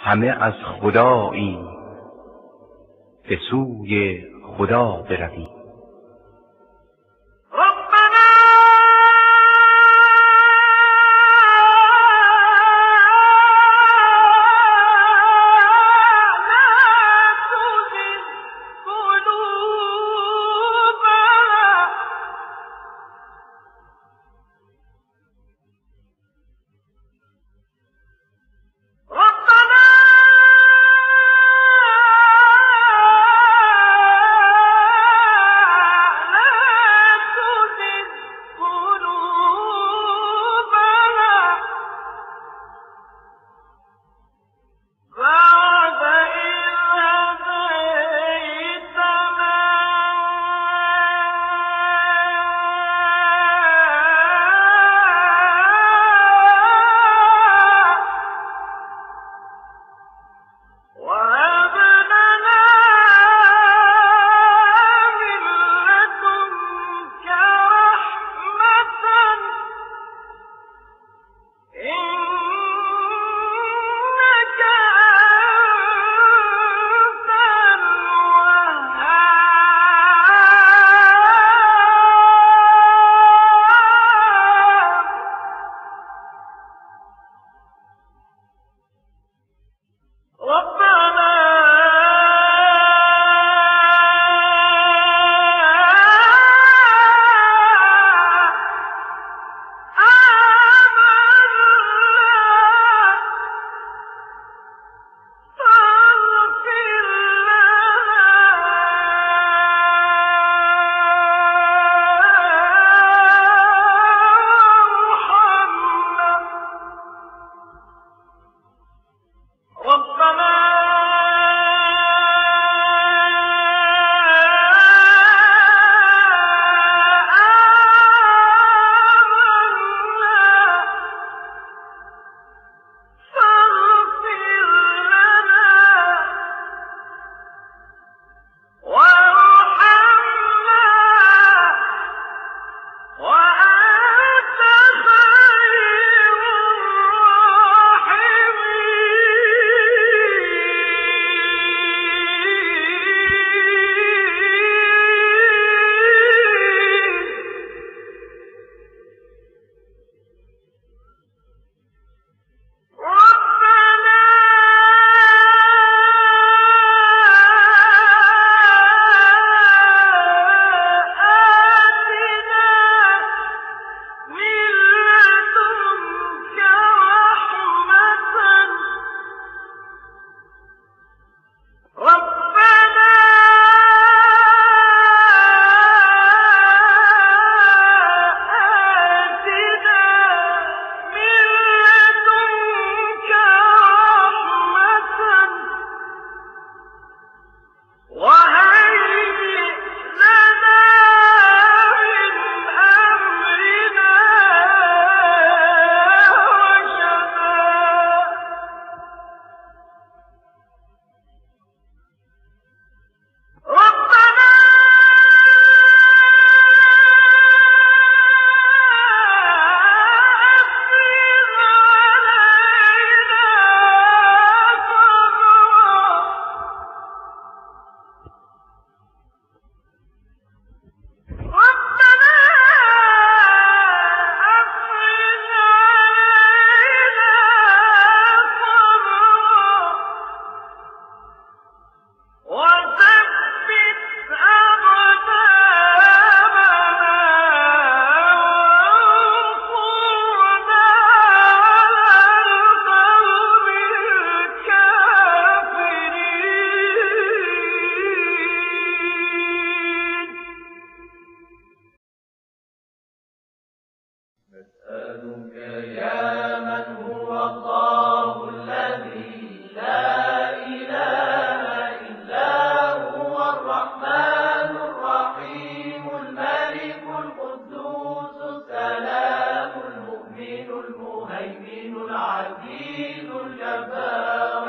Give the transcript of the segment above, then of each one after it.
همه از خدایی به سوی خدا بروی.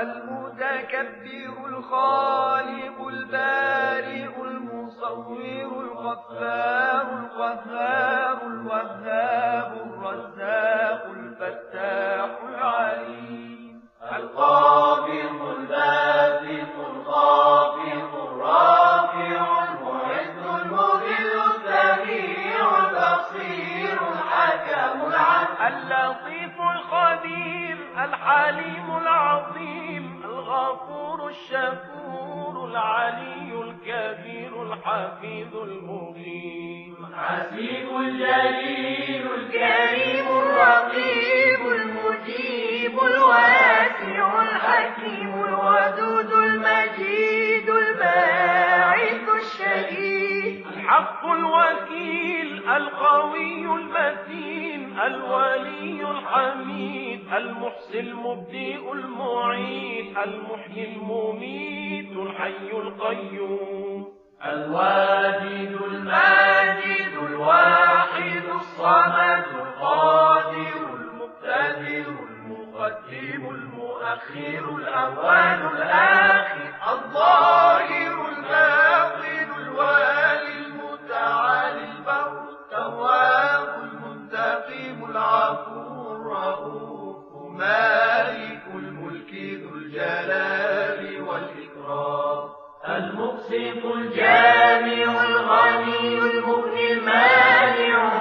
المتكبر الخالق البارئ المصور الغفار القهار الوهاب الرزاق الفتاح العليم القابض الحليم العظيم الغفور الشكور العلي الكبير الحفيظ المقيم الحسيب الجليل الكريم الرقيب المجيب الواسع الحكيم الودود المجيد الباعث الشهيد الحق الوكيل القوي المتين الولي الحميد المحصي المبدئ المعيد المحيي المميت الحي القيوم الواجد الماجد الواحد الصمد القادر المقتدر المقدم المؤخر الأول الآخر الظاهر الباطن الوالي المتعالي البر التواب المنتقم العفو الرؤوف مالك الملك ذو الجلال والإكرام المقسط الجامع الغني المغني المانع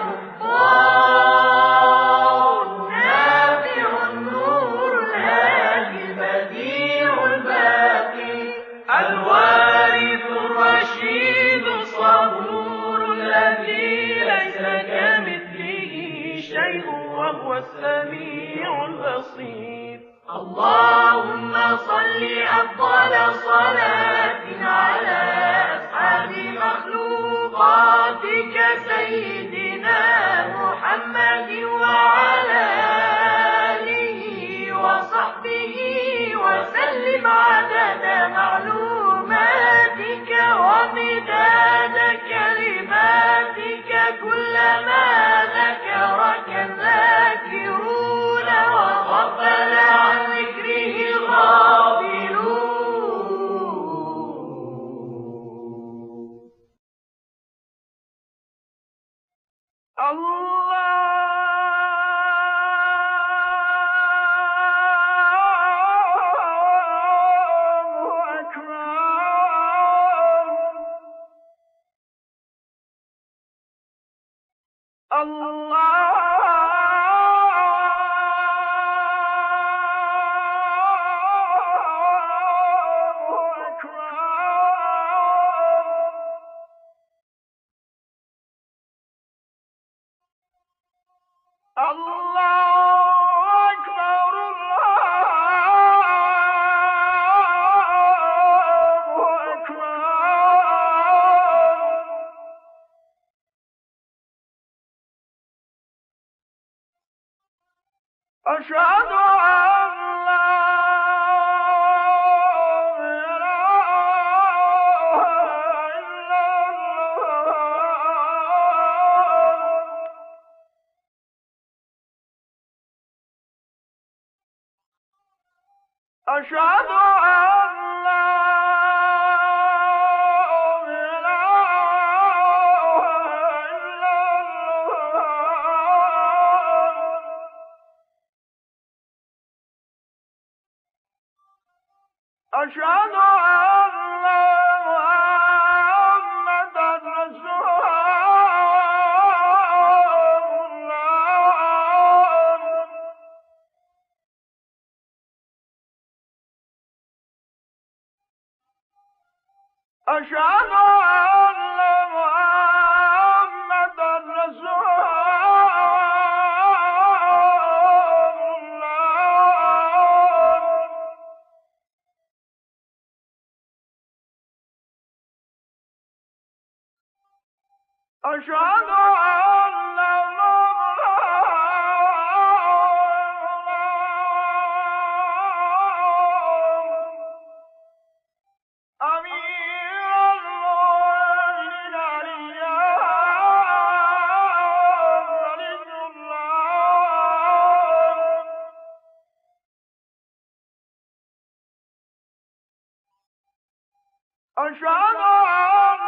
النافع النور الهادي البديع الباقي الوارث الرشيد الصبور الذي ليس كمثله شيء وهو السميع البصير اللهم صل أفضل صلاة على أسعد مخلوقاتك سيدنا محمد وعلى آله وصحبه وسلم عدد معلوماتك ومداد كلماتك كلما ذكرك الذاكرون وغفل عن ذكره الغافلون أشهد أن لا إله إلا الله أشهد أن لا أشهد أن محمدا رسول الله أشهد أن محمدا رسول أشهد أن أمير المؤمنين علي أشهد أن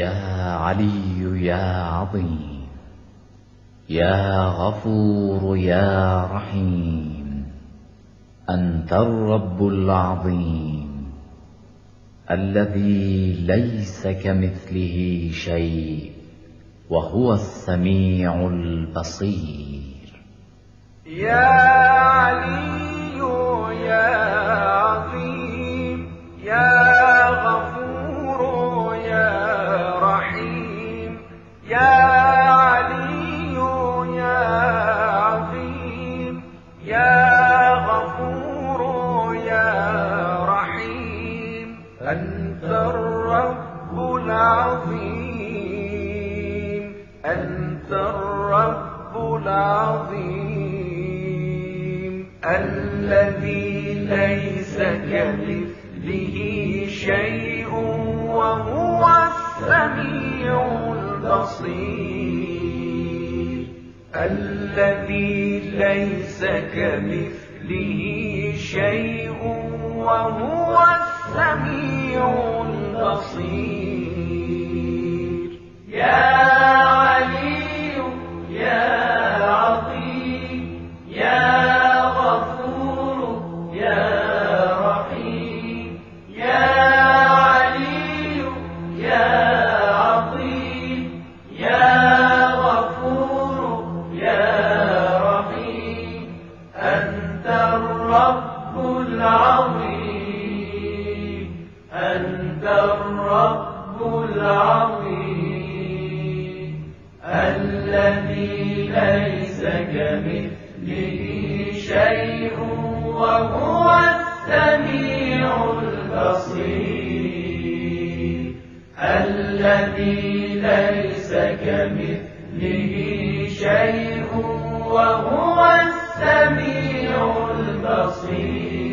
يا علي يا عظيم، يا غفور يا رحيم، أنت الرب العظيم الذي ليس كمثله شيء، وهو السميع البصير. يا علي يا عظيم، يا غفور يا رحيم، يا علي يا عظيم، يا غفور يا رحيم، أنت الرب العظيم، أنت الرب العظيم الذي ليس كمثله شيء، وهو السميع البصير. الذي ليس كمثله شيء، وهو السميع البصير. يا علي يا عظيم، يا غفور يا رحيم، يا علي يا عظيم، يا غفور يا رحيم، أنت الرب العظيم، أنت الرب العظيم الذي ليس كمثله شيء، وهو السميع البصير. الذي ليس كمثله شيء، وهو السميع البصير.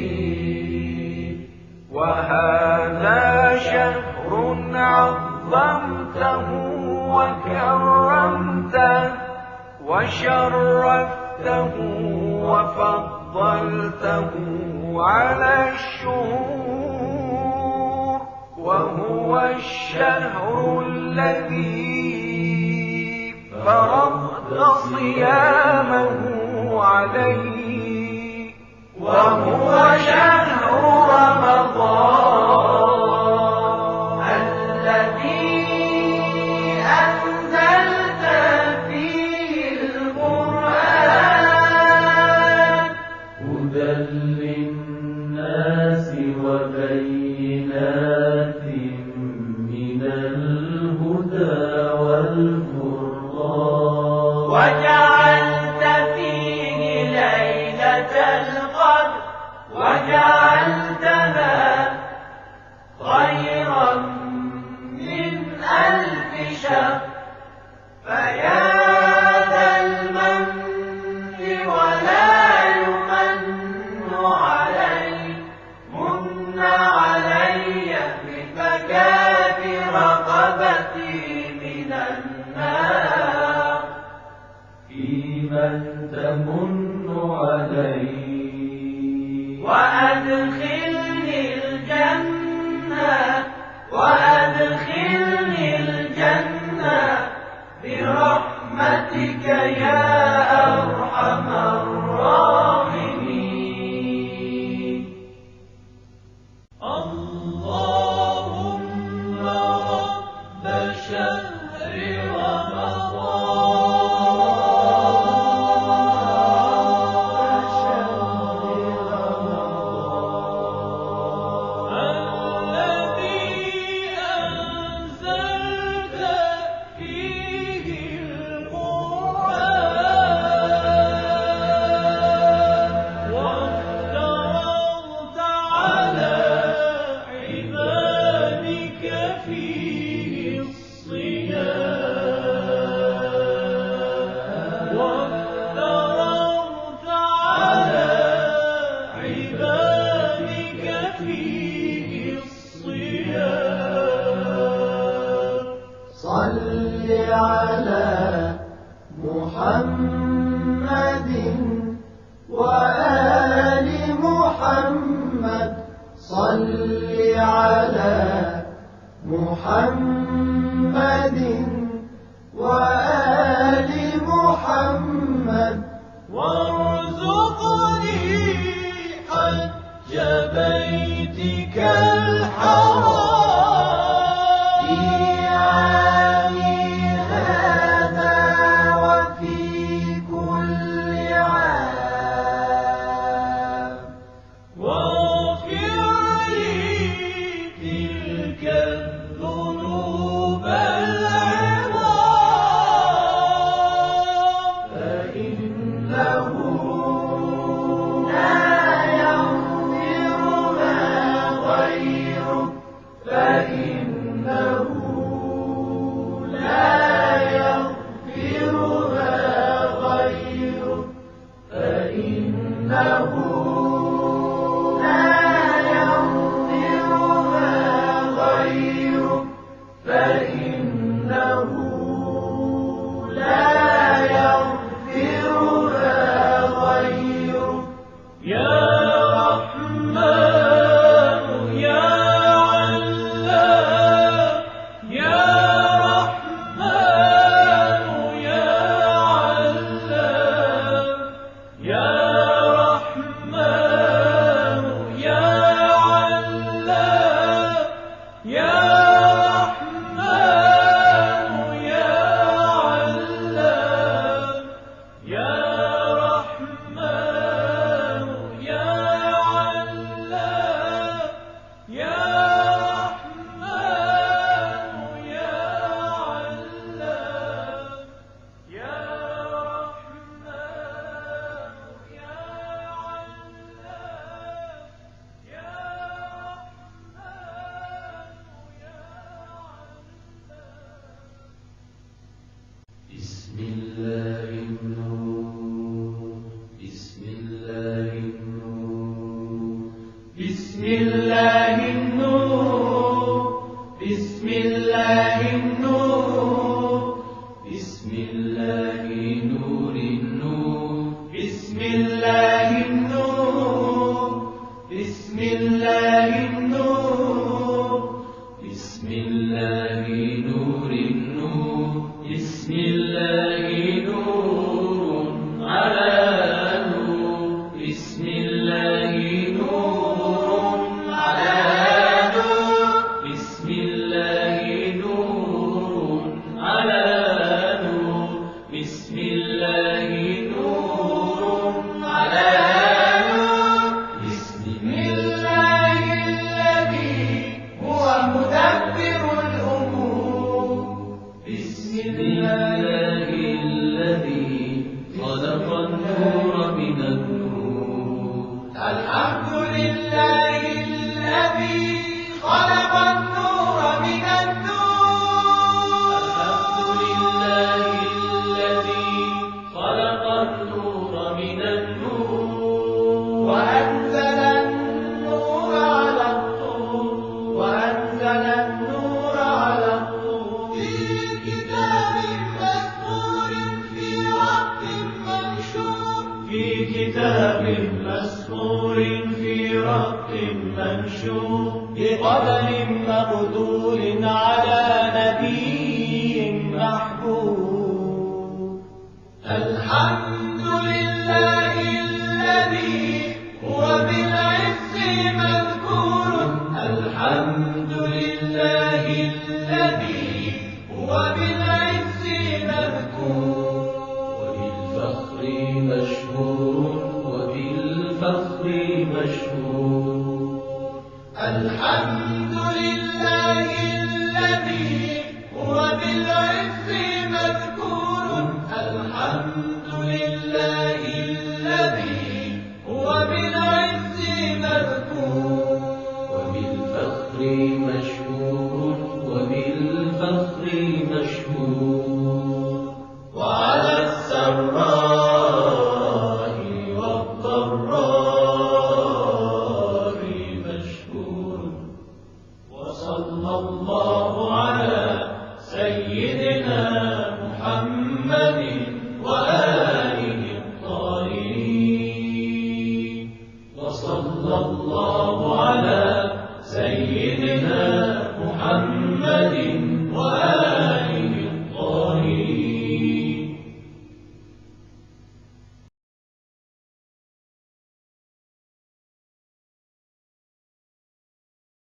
وهذا شهر عظمته وكرمته وشرفته وفضلته على الشهور، وهو الشهر الذي فرضت صيامه عليه، وهو شهر رمضان الذي أنزلت فيه القرآن هدى للناس وبينات من الهدى والفرقان، وجعلت فيه ليلة القدر، وجعلتها خيرا من 1000 شهر. فيا ذا المن ولا يمن علي، من علي بفكاك رقبتي من النار. فيمن تمن علي وأدخلني الجنة، وأدخلني الجنة برحمتك يا أرحم الراحمين. اللهم رب شهر صل على محمد وآل محمد، صل على محمد فإنه لا يغفرها غيره فإنه لا يغفرها غيره يا رحمن يا علام يا رحمن يا علام يا رحمن يا علام يا رحمن يا علام يا رحمن يا علام يا رحمن يا علام يا رحمن يا علام يا بسم الله النور بسم الله النور بسم الله النور بسم الله النور بسم الله نور النور بسم الله النور بسم الله النور بسم الله نور النور بسم الله نور على نور بسم الله نور على نور بسم الله نور على نور بسم الله نور على نور بسم الله الذي هو مدبر الأمور بسم الله الذي خلق النور من النور الحمد لله الذي خلق النور من النور الحمد لله الذي خلق النور من النور وأنزل النور على الطور وأنزل النور على الطور في كتاب مسطور في رق منشور في كتاب مسطور في رق منشور بقدر مقدور على نبي محبوب الحمد لله الذي هو بالعز مذكور الحمد لله الذي هو بالعز مذكور وبالفخر مشهور وبالفخر مشهور الحمد لله الذي هو بالعز